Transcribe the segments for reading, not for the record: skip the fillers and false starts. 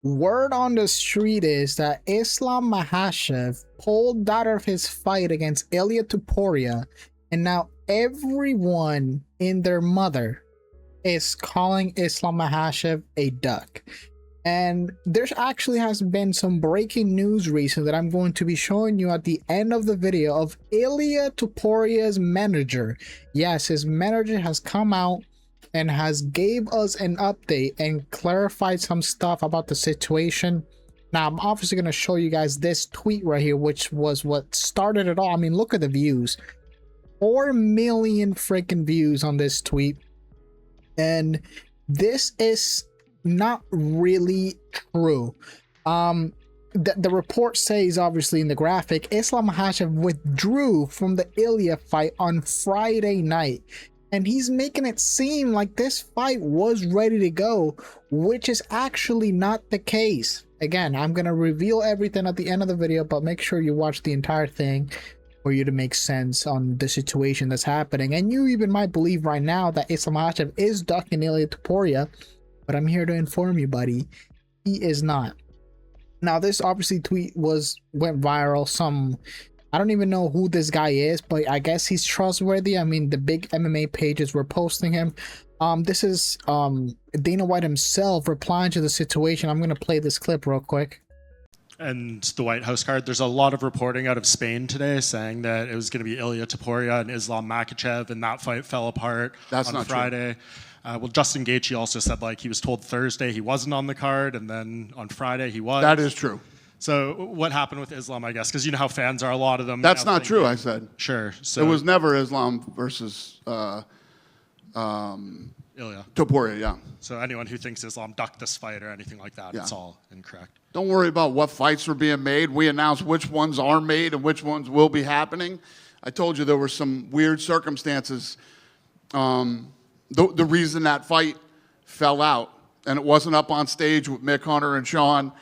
Word on the street is that Islam Makhachev pulled out of his fight against Ilia Topuria, and now everyone in their mother is calling Islam Makhachev a duck. And there's actually has been some breaking news recently that I'm going to be showing you at the end of the video of Ilia Topuria's manager. Yes, his manager has come out and has gave us an update and clarified some stuff about the situation. Now, I'm obviously going to show you guys this tweet right here, which was what started it all. I mean, look at the views. 4 million freaking views on this tweet. And this is not really true. The report says, obviously in the graphic, Islam Makhachev withdrew from the Ilia fight on Friday night, and he's making it seem like this fight was ready to go, which is actually not the case. Again, I'm gonna reveal everything at the end of the video, but make sure you watch the entire thing for you to make sense on the situation that's happening. And you even might believe right now that Islam Makhachev is ducking Ilia Topuria, but I'm here to inform you, buddy, he is not. Now, this obviously tweet went viral. I don't even know who this guy is, but I guess he's trustworthy. I mean, the big MMA pages were posting him. This is Dana White himself replying to the situation. I'm gonna play this clip real quick. And the White House card, there's a lot of reporting out of Spain today saying that it was going to be Ilia Topuria and Islam Makhachev, and that fight fell apart on Friday. Well, Justin Gaethje also said like he was told Thursday he wasn't on the card, and then on Friday he was. That is true. So what happened with Islam, I guess, because you know how fans are, a lot of them. That's not true, I said. Sure. So it was never Islam versus Ilia. Topuria, yeah. So anyone who thinks Islam ducked this fight or anything like that, it's all incorrect. Don't worry about what fights are being made. We announce which ones are made and which ones will be happening. I told you there were some weird circumstances. The reason that fight fell out, and it wasn't up on stage with Mick Hunter and Sean,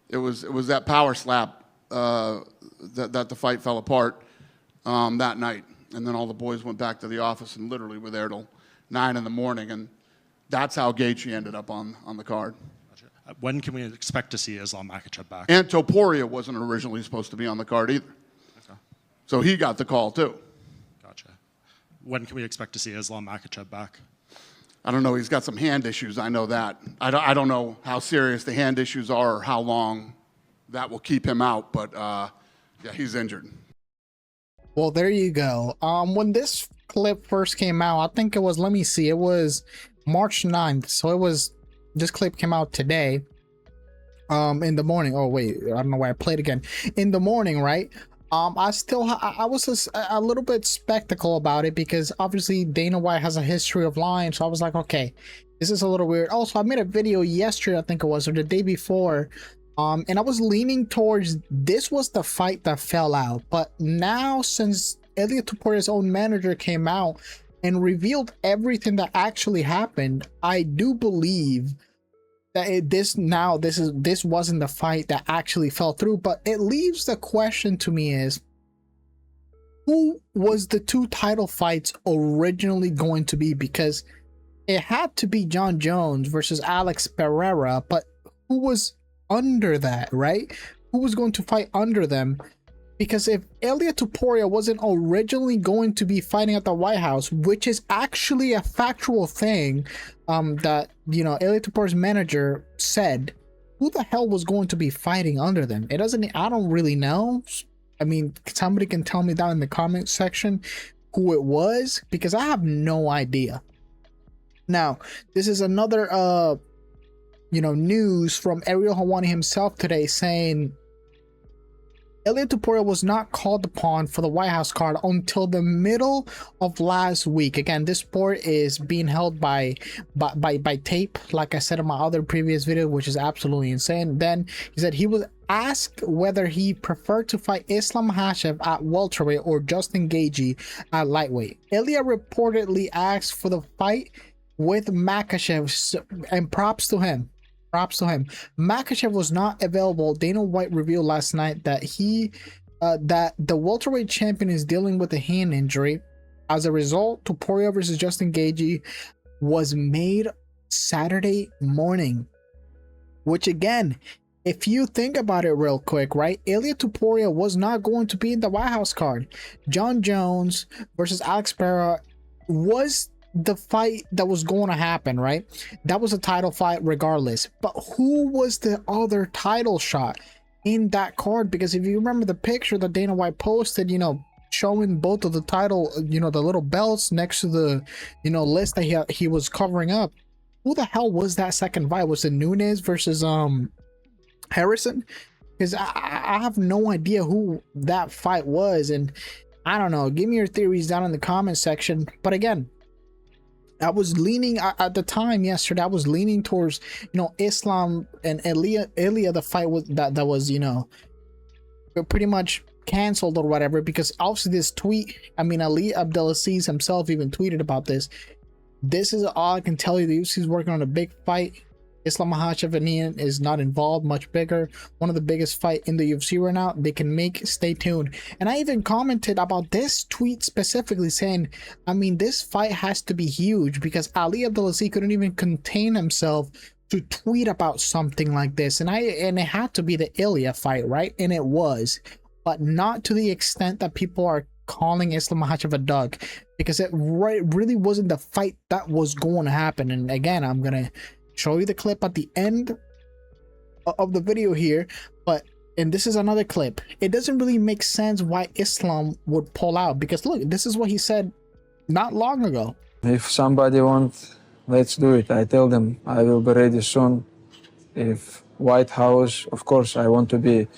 it was that power slap that the fight fell apart that night. And then all the boys went back to the office and literally were there till 9 in the morning. And that's how Gaethje ended up on the card. Gotcha. When can we expect to see Islam Makhachev back? And Topuria wasn't originally supposed to be on the card either. Okay. So he got the call too. Gotcha. When can we expect to see Islam Makhachev back? I don't know. He's got some hand issues. I know that. I don't know how serious the hand issues are or how long that will keep him out. But yeah, he's injured. Well, there you go. When this clip first came out, I think it was, let me see, it was March 9th. So this clip came out today. In the morning. Oh wait, I don't know why I played again. In the morning, right? I was a little bit skeptical about it because obviously Dana White has a history of lying. So I was like, okay, this is a little weird. Also, I made a video yesterday, I think it was, or the day before. And I was leaning towards this was the fight that fell out. But now, since Ilia Topuria's own manager came out and revealed everything that actually happened, I do believe that this wasn't the fight that actually fell through. But it leaves the question to me is, who was the 2 title fights originally going to be? Because it had to be John Jones versus Alex Pereira, but who was under that, right? Who was going to fight under them? Because if Ilia Topuria wasn't originally going to be fighting at the White House, which is actually a factual thing, that, you know, Ilia Topuria's manager said, who the hell was going to be fighting under them? I don't really know. I mean, somebody can tell me down in the comment section who it was, because I have no idea. Now, this is another news from Ariel Helwani himself today, saying Ilia Topuria was not called upon for the White House card until the middle of last week. Again, this sport is being held by tape, like I said in my other previous video, which is absolutely insane. Then he said he was asked whether he preferred to fight Islam Makhachev at welterweight or Justin Gaethje at lightweight. Ilia reportedly asked for the fight with Makhachev, and props to him. Makhachev was not available. Dana White revealed last night that that the welterweight champion is dealing with a hand injury. As a result, Topuria versus Justin Gaethje was made Saturday morning. which again, if you think about it real quick, right? Ilia Topuria was not going to be in the White House card. John Jones versus Alex Pereira was the fight that was going to happen, right? That was a title fight regardless. But who was the other title shot in that card? Because if you remember the picture that Dana White posted, you know, showing both of the title, you know, the little belts next to the, you know, list that he was covering up. Who the hell was that second fight? Was it Nunes versus Harrison? Because I have no idea who that fight was, and I don't know. Give me your theories down in the comment section. But again, I was leaning at the time yesterday. I was leaning towards, you know, Islam and Ilia. The fight was that was, you know, pretty much canceled or whatever, because obviously this tweet, I mean, Ali Abdelaziz himself even tweeted about this. This is all I can tell you. The UFC is working on a big fight. Islam Makhachev and Ian is not involved, much bigger. One of the biggest fight in the UFC right now. They can make, stay tuned. And I even commented about this tweet specifically saying, I mean, this fight has to be huge, because Ali Abdelaziz couldn't even contain himself to tweet about something like this. And it had to be the Ilia fight, right? And it was, but not to the extent that people are calling Islam Makhachev a dog, because it really wasn't the fight that was going to happen. And again, I'm gonna show you the clip at the end of the video here, and this is another clip. It doesn't really make sense why Islam would pull out, because look, this is what he said not long ago. If somebody wants, let's do it. I tell them I will be ready soon. If White House, of course I want to be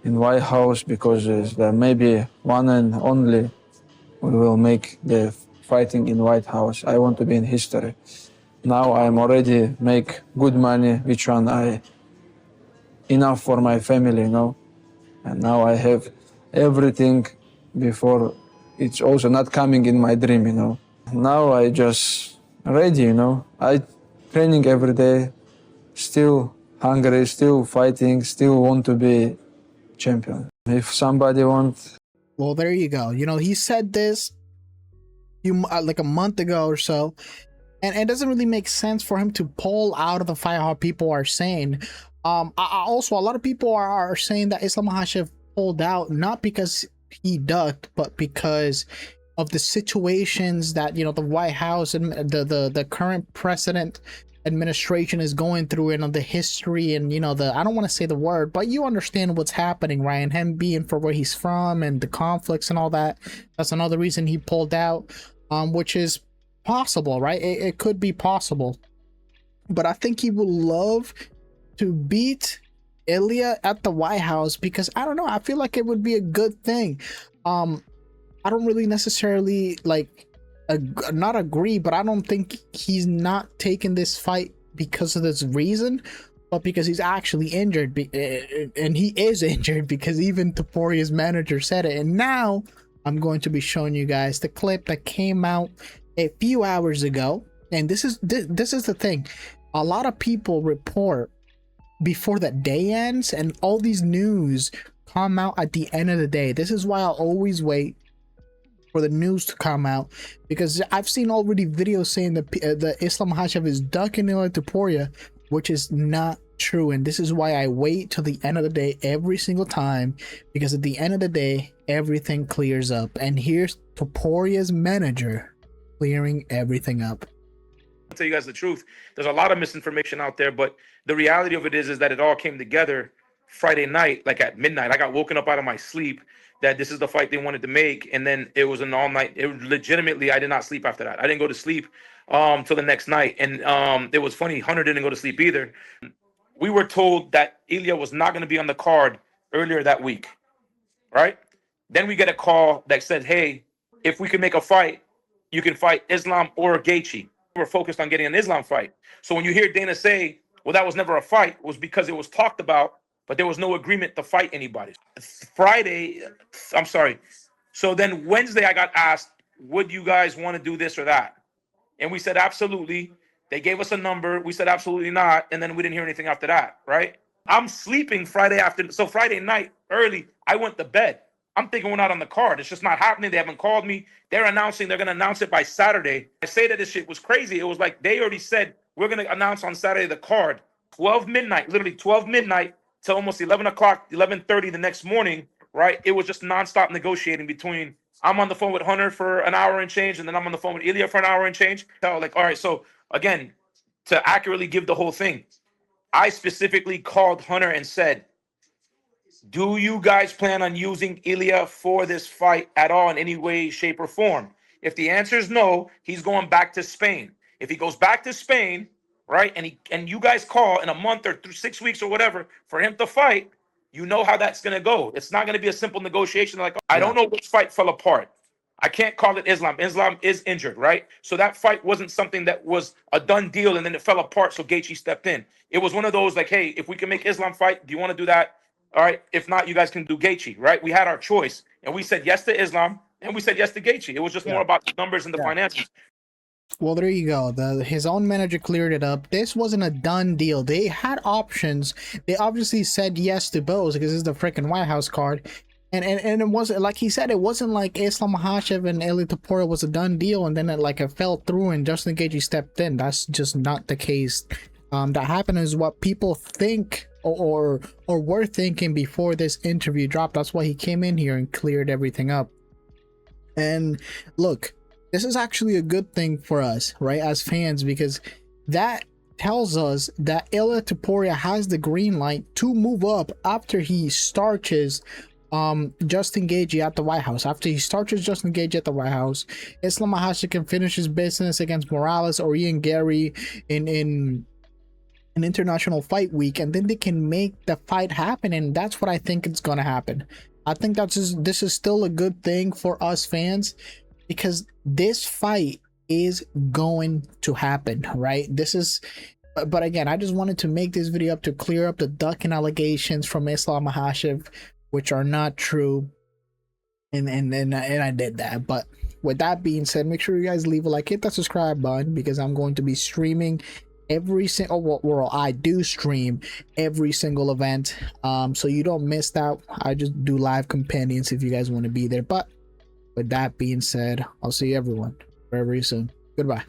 in White House, because there may be one and only we will make the fighting in White House. I want to be in history. Now I'm already make good money, which one I enough for my family, you know. And now I have everything before. It's also not coming in my dream, you know. Now I just ready, you know. I training every day, still hungry, still fighting, still want to be champion. If somebody wants. Well, there you go. You know, he said this like a month ago or so. And it doesn't really make sense for him to pull out of the fight, how people are saying. Also, a lot of people are saying that Islam Makhachev pulled out not because he ducked, but because of the situations that, you know, the White House and the current president administration is going through, and the history, and, you know, I don't want to say the word, but you understand what's happening, right? And him being for where he's from and the conflicts and all that. That's another reason he pulled out, which is possible, right? It could be possible, but I think he would love to beat Ilia at the White House, because I don't know, I feel like it would be a good thing. I don't really necessarily not agree, but I don't think he's not taking this fight because of this reason, but because he's actually injured, and he is injured, because even Topuria's manager said it. And now I'm going to be showing you guys the clip that came out a few hours ago. And this is the thing, a lot of people report before the day ends, and all these news come out at the end of the day. This is why I'll always wait for the news to come out, because I've seen already videos saying that the Islam Makhachev is ducking Ilia Topuria, which is not true. And this is why I wait till the end of the day every single time, because at the end of the day everything clears up. And here's Topuria's manager clearing everything up. I'll tell you guys the truth. There's a lot of misinformation out there, but the reality of it is that it all came together Friday night, like at midnight. I got woken up out of my sleep that this is the fight they wanted to make, and then it was an all night. It was legitimately, I did not sleep after that. I didn't go to sleep till the next night, and it was funny. Hunter didn't go to sleep either. We were told that Ilia was not going to be on the card earlier that week, right? Then we get a call that said, "Hey, if we can make a fight, you can fight Islam or Gaethje." We're focused on getting an Islam fight. So when you hear Dana say, well, that was never a fight, it was because it was talked about, but there was no agreement to fight anybody. So then Wednesday I got asked, would you guys want to do this or that? And we said, absolutely. They gave us a number. We said, absolutely not. And then we didn't hear anything after that, right? I'm sleeping Friday afternoon. So Friday night, early, I went to bed. I'm thinking we're not on the card. It's just not happening. They haven't called me. They're announcing they're going to announce it by Saturday. I say that this shit was crazy. It was like they already said, we're going to announce on Saturday the card. 12 midnight, literally 12 midnight till almost 11 o'clock, 11:30 the next morning, right? It was just nonstop negotiating between I'm on the phone with Hunter for an hour and change, and then I'm on the phone with Ilia for an hour and change. So like, all right, so again, to accurately give the whole thing, I specifically called Hunter and said, do you guys plan on using Ilia for this fight at all in any way, shape, or form? If the answer is no, he's going back to Spain. If he goes back to Spain, right, and you guys call in a month or 6 weeks or whatever for him to fight, you know how that's going to go. It's not going to be a simple negotiation like, I don't know which fight fell apart. I can't call it Islam. Islam is injured, right? So that fight wasn't something that was a done deal and then it fell apart, so Gaethje stepped in. It was one of those like, hey, if we can make Islam fight, do you want to do that? All right. If not, you guys can do Gaethje, right? We had our choice, and we said yes to Islam, and we said yes to Gaethje. It was just more about the numbers and the finances. Well, there you go. His own manager cleared it up. This wasn't a done deal. They had options. They obviously said yes to both because this is the freaking White House card. And it wasn't, like he said, it wasn't like Islam Makhachev and Ilia Topuria was a done deal and then it fell through and Justin Gaethje stepped in. That's just not the case. That happened is what people think or were thinking before this interview dropped. That's why he came in here and cleared everything up. And look, this is actually a good thing for us, right, as fans, because that tells us that Ilia Topuria has the green light to move up after he starches Justin Gaethje at the White House. After he starches Justin Gaethje at the White House, Islam Makhachev can finish his business against Morales or Ian Gary in an international fight week, and then they can make the fight happen. And that's what I think is going to happen. I think this is still a good thing for us fans, because this fight is going to happen, right? But again, I just wanted to make this video up to clear up the ducking allegations from Islam Makhachev, which are not true, and I did that. But with that being said, make sure you guys leave a like, hit that subscribe button, because I'm going to be streaming every single, well, I do stream every single event, so you don't miss that. I just do live companions if you guys want to be there. But with that being said, I'll see everyone very, very soon. Goodbye.